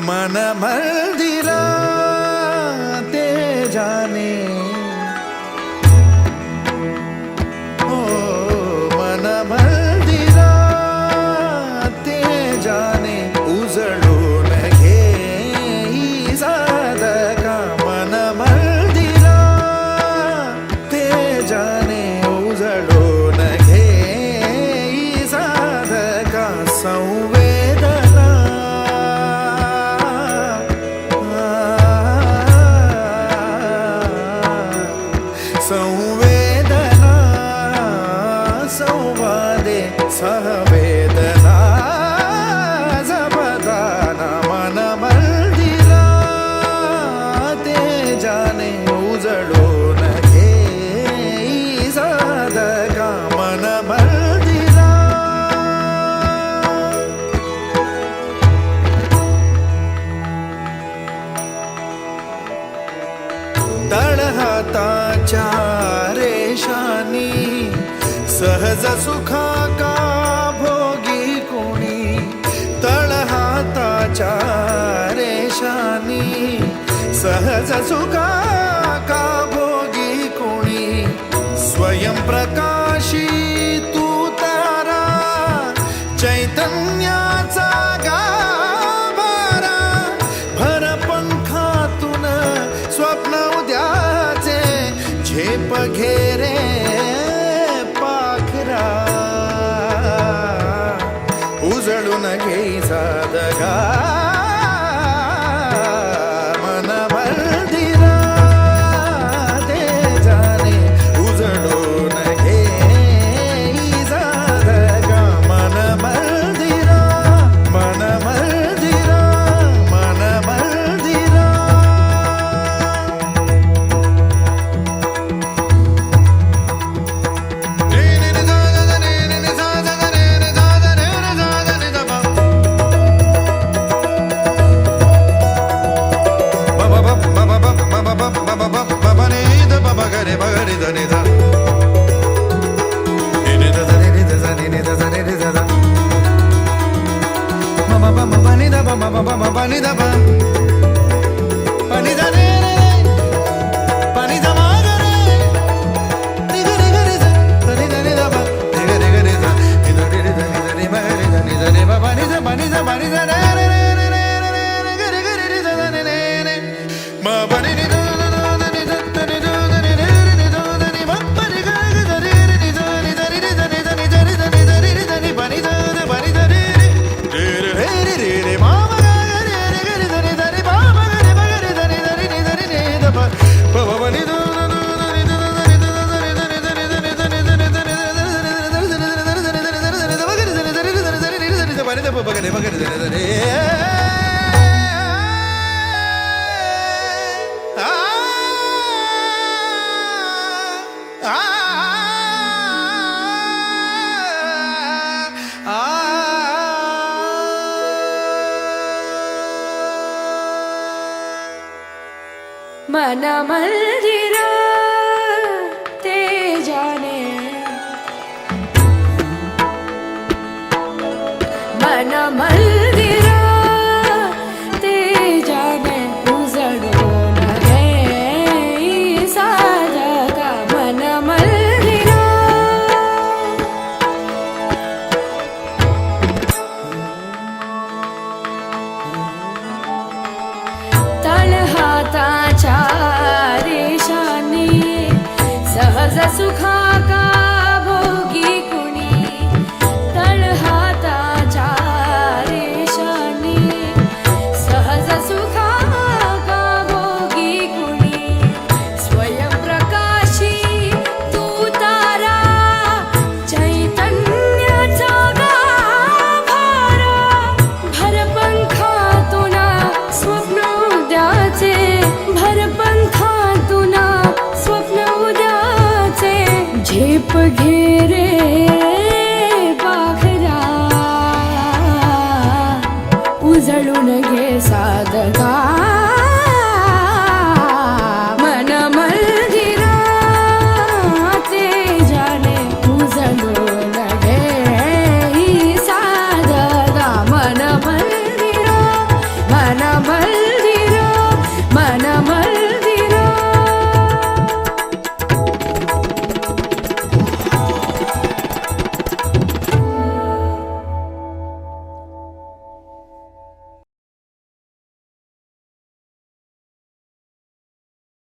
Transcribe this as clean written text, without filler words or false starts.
मन मंदिरा ते जाने ओ मन मंदिरा ते जाने उजळून घे साधका मन मंदिरा ते जाने उजळून घे साधका संवेदना संवेदना संवादे सहवेदना जपदाना मन मंदिरा ते जाने उजळून घे साधका मन मंदिरा तळहाताच्या रेषानी सहज सुखा का भोगी कोणी तळहाताच्या रेषानी सहज सुखा का भोगी कोणी स्वयं प्रकाशी तू तारा चैतन्याचा गाभारा भर पंखातून स्वप्न उद्याचे झेप घेरे पाखरा उजळून घे साधका मन मंदिरा ते जाने उजळून घे साधका मन मंदिरा मन मंदिरा मन मंदिरा मन मंदिरा ते जाने मन मंदिरा ते जाने उजळून घे साधका मन मंदिरा तळहाताच्या रेषानी सहज सुखा